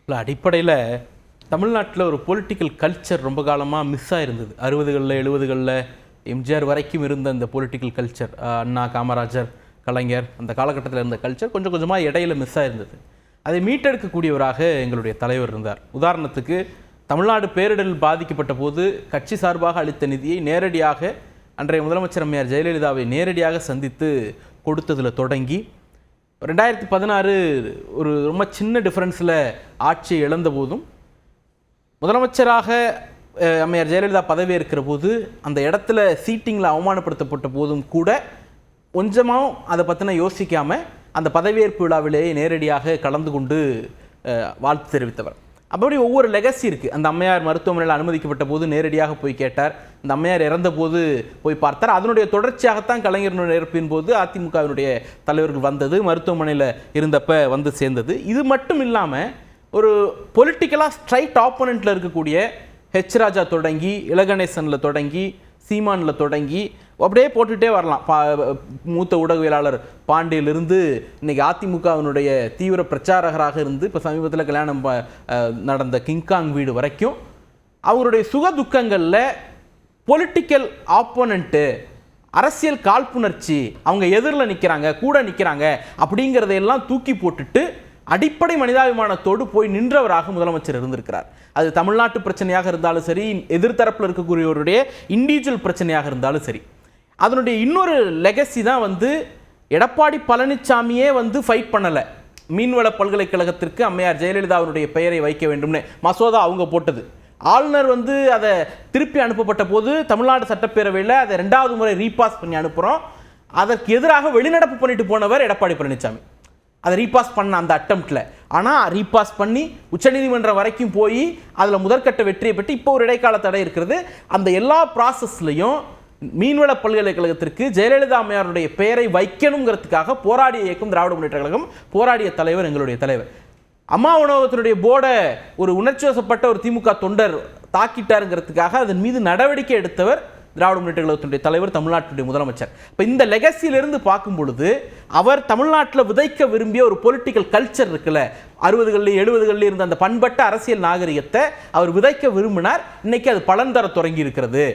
இல்லை, அடிப்படையில் தமிழ்நாட்டில் ஒரு பொலிட்டிக்கல் கல்ச்சர் ரொம்ப காலமாக மிஸ் ஆகிருந்தது. 60களில் 70களில் எம்ஜிஆர் வரைக்கும் இருந்த அந்த பொலிட்டிக்கல் கல்ச்சர், அண்ணா, காமராஜர், கலைஞர், அந்த காலகட்டத்தில் இருந்த கல்ச்சர் கொஞ்சம் கொஞ்சமாக இடையில மிஸ் ஆகிருந்தது. அதை மீட்டெடுக்கக்கூடியவராக எங்களுடைய தலைவர் இருந்தார். உதாரணத்துக்கு, தமிழ்நாடு பேரிடரில் பாதிக்கப்பட்ட போது கட்சி சார்பாக அளித்த நிதியை நேரடியாக அன்றைய முதலமைச்சர் அம்மையார் ஜெயலலிதாவை நேரடியாக சந்தித்து கொடுத்ததில் தொடங்கி 2016 ஒரு ரொம்ப சின்ன டிஃபரன்ஸில் ஆட்சியை இழந்த போதும் முதலமைச்சராக அம்மையார் ஜெயலலிதா பதவியேற்கிற போது அந்த இடத்துல சீட்டிங்கில் அவமானப்படுத்தப்பட்ட போதும் கூட கொஞ்சமாகவும் அதை பற்றின யோசிக்காமல் அந்த பதவியேற்பு விழாவிலேயே நேரடியாக கலந்து கொண்டு வாழ்த்து தெரிவித்தவர். அப்படி ஒவ்வொரு லெகசி இருக்குது. அந்த அம்மையார் மருத்துவமனையில் அனுமதிக்கப்பட்ட போது நேரடியாக போய் கேட்டார். அந்த அம்மையார் இறந்த போது போய் பார்த்தார். அதனுடைய தொடர்ச்சியாகத்தான் கலைஞருடைய இறப்பின் போது அதிமுகவினுடைய தலைவர்கள் வந்தது, மருத்துவமனையில் இருந்தப்ப வந்து சேர்ந்தது. இது மட்டும் இல்லாமல் ஒரு பொலிட்டிக்கலாக ஸ்ட்ரைட் ஆப்போனண்ட்டில் இருக்கக்கூடிய ஹெச் ராஜா தொடங்கி, இலகணேசனில் தொடங்கி, சீமானில் தொடங்கி அப்படியே போட்டுகிட்டே வரலாம். மூத்த ஊடகவியலாளர் பாண்டியிலிருந்து இன்றைக்கி அதிமுகவினுடைய தீவிர பிரச்சாரகராக இருந்து இப்போ சமீபத்தில் கல்யாணம் நடந்த கிங்காங் வீடு வரைக்கும் அவருடைய சுக துக்கங்களில் பொலிட்டிக்கல் ஆப்போனண்ட்டு, அரசியல் காழ்ப்புணர்ச்சி, அவங்க எதிரில் நிற்கிறாங்க, கூட நிற்கிறாங்க அப்படிங்கிறதையெல்லாம் தூக்கி போட்டுட்டு அடிப்படை மனிதாபிமானத்தோடு போய் நின்றவராக முதலமைச்சர் இருந்திருக்கிறார். அது தமிழ்நாட்டு பிரச்சனையாக இருந்தாலும் சரி, எதிர்த்தரப்பில் இருக்கக்கூடியவருடைய இண்டிவிஜுவல் பிரச்சனையாக இருந்தாலும் சரி. அதனுடைய இன்னொரு லெகசி தான் எடப்பாடி பழனிசாமியே ஃபைட் பண்ணலை. மீன்வள பல்கலைக்கழகத்திற்கு அம்மையார் ஜெயலலிதாவுடைய பெயரை வைக்க வேண்டும்னு மசோதா அவங்க போட்டது. ஆளுநர் அதை திருப்பி அனுப்பப்பட்ட போது தமிழ்நாடு சட்டப்பேரவையில் அதை 2வது முறை ரீபாஸ் பண்ணி அனுப்புகிறோம். அதற்கு எதிராக வெளிநடப்பு பண்ணிட்டு போனவர் எடப்பாடி பழனிசாமி. அதை ரீபாஸ் பண்ண அந்த அட்டம்ப்டில், ஆனால் ரீபாஸ் பண்ணி உச்சநீதிமன்றம் வரைக்கும் போய் அதில் முதற்கட்ட வெற்றியை பெற்று இப்போ ஒரு இடைக்கால தடை இருக்கிறது. அந்த எல்லா ப்ராசஸ்லையும் மீன்வள பல்கலைக்கழகத்திற்கு ஜெயலலிதா அம்மையாருடைய பெயரை வைக்கணுங்கிறதுக்காக போராடிய இயக்கம் திராவிட முன்னேற்ற கழகம், போராடிய தலைவர் எங்களுடைய தலைவர். அம்மா உணவகத்தினுடைய போர்டை ஒரு உணர்ச்சி வசப்பட்ட ஒரு திமுக தொண்டர் தாக்கிட்டாருங்கிறதுக்காக அதன் மீது நடவடிக்கை எடுத்தவர் திராவிட முன்னேற்ற கழகத்தினுடைய தலைவர், தமிழ்நாட்டுடைய முதலமைச்சர். இப்போ இந்த லெகசியிலிருந்து பார்க்கும் பொழுது அவர் தமிழ்நாட்டில் விதைக்க விரும்பிய ஒரு பொலிட்டிக்கல் கல்ச்சர் இருக்குல்ல, 60களில் 70களில் இருந்த அந்த பண்பட்ட அரசியல் நாகரிகத்தை அவர் விதைக்க விரும்பினார். இன்னைக்கு அது பலன் தர தொடங்கி இருக்கிறது.